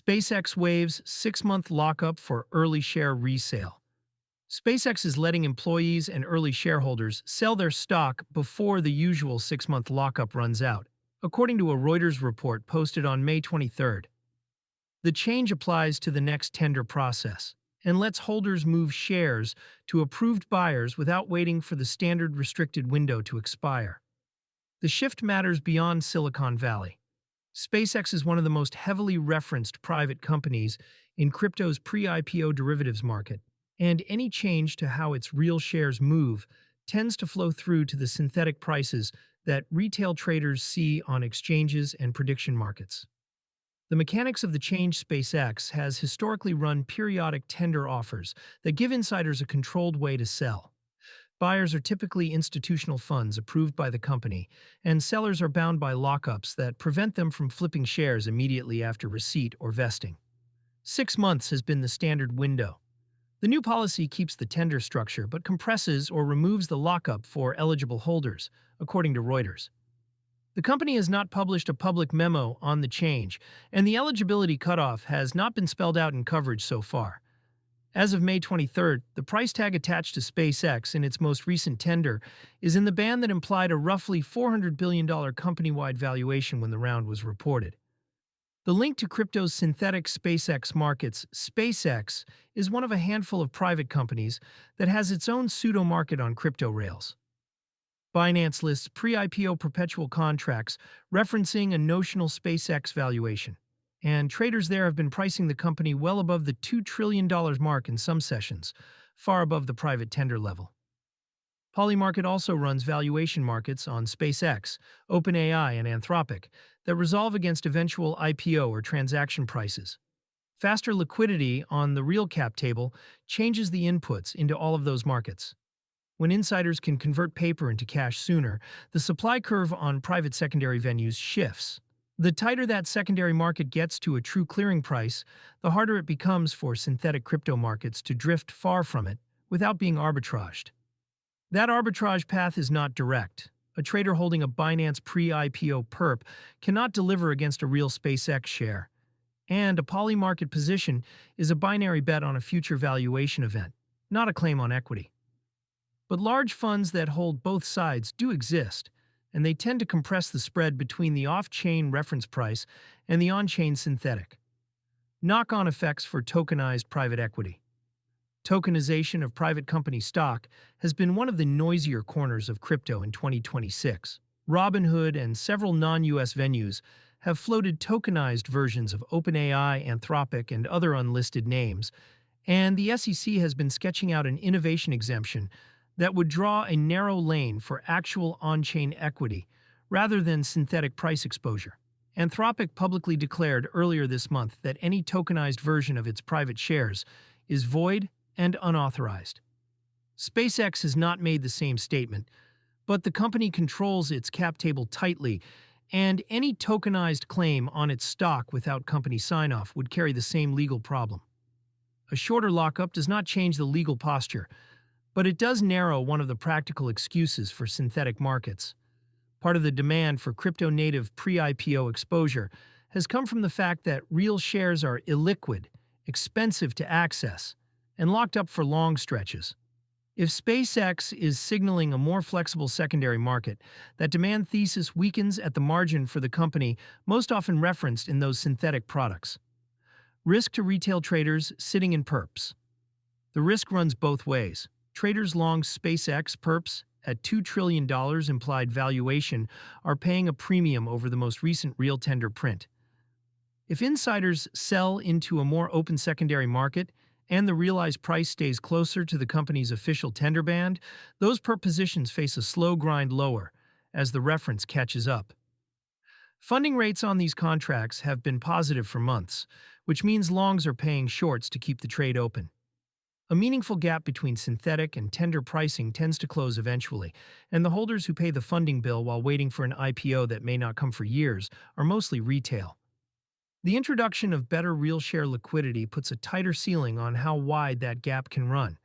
SpaceX Waives 6-month lockup for early share resale. SpaceX is letting employees and early shareholders sell their stock before the usual 6-month lockup runs out, according to a Reuters report posted on May 23rd. The change applies to the next tender process and lets holders move shares to approved buyers without waiting for the standard restricted window to expire. The shift matters beyond Silicon Valley. SpaceX is one of the most heavily referenced private companies in crypto's pre-IPO derivatives market, and any change to how its real shares move tends to flow through to the synthetic prices that retail traders see on exchanges and prediction markets. The mechanics of the change: SpaceX has historically run periodic tender offers that give insiders a controlled way to sell. Buyers are typically institutional funds approved by the company, and sellers are bound by lockups that prevent them from flipping shares immediately after receipt or vesting. 6 months has been the standard window. The new policy keeps the tender structure but compresses or removes the lockup for eligible holders, according to Reuters. The company has not published a public memo on the change, and the eligibility cutoff has not been spelled out in coverage so far. As of May 23rd, the price tag attached to SpaceX in its most recent tender is in the band that implied a roughly $400 billion company-wide valuation when the round was reported. The link to crypto's synthetic SpaceX markets: SpaceX is one of a handful of private companies that has its own pseudo-market on crypto rails. Binance lists pre-IPO perpetual contracts referencing a notional SpaceX valuation, and traders there have been pricing the company well above the $2 trillion mark in some sessions, far above the private tender level. Polymarket also runs valuation markets on SpaceX, OpenAI, and Anthropic that resolve against eventual IPO or transaction prices. Faster liquidity on the real cap table changes the inputs into all of those markets. When insiders can convert paper into cash sooner, the supply curve on private secondary venues shifts. The tighter that secondary market gets to a true clearing price, the harder it becomes for synthetic crypto markets to drift far from it without being arbitraged. That arbitrage path is not direct. A trader holding a Binance pre-IPO perp cannot deliver against a real SpaceX share. And a polymarket position is a binary bet on a future valuation event, not a claim on equity. But large funds that hold both sides do exist, and they tend to compress the spread between the off-chain reference price and the on-chain synthetic. Knock-on effects for tokenized private equity. Tokenization of private company stock has been one of the noisier corners of crypto in 2026. Robinhood and several non-US venues have floated tokenized versions of OpenAI, Anthropic, and other unlisted names, and the SEC has been sketching out an innovation exemption that would draw a narrow lane for actual on-chain equity rather than synthetic price exposure. Anthropic publicly declared earlier this month that any tokenized version of its private shares is void and unauthorized. SpaceX has not made the same statement, but the company controls its cap table tightly, and any tokenized claim on its stock without company sign-off would carry the same legal problem. A shorter lockup does not change the legal posture, but it does narrow one of the practical excuses for synthetic markets. Part of the demand for crypto-native pre-IPO exposure has come from the fact that real shares are illiquid, expensive to access, and locked up for long stretches. If SpaceX is signaling a more flexible secondary market, that demand thesis weakens at the margin for the company most often referenced in those synthetic products. Risk to retail traders sitting in perps. The risk runs both ways. Traders long SpaceX perps at $2 trillion implied valuation are paying a premium over the most recent real tender print. If insiders sell into a more open secondary market and the realized price stays closer to the company's official tender band, those perp positions face a slow grind lower as the reference catches up. Funding rates on these contracts have been positive for months, which means longs are paying shorts to keep the trade open. A meaningful gap between synthetic and tender pricing tends to close eventually, and the holders who pay the funding bill while waiting for an IPO that may not come for years are mostly retail. The introduction of better real share liquidity puts a tighter ceiling on how wide that gap can run.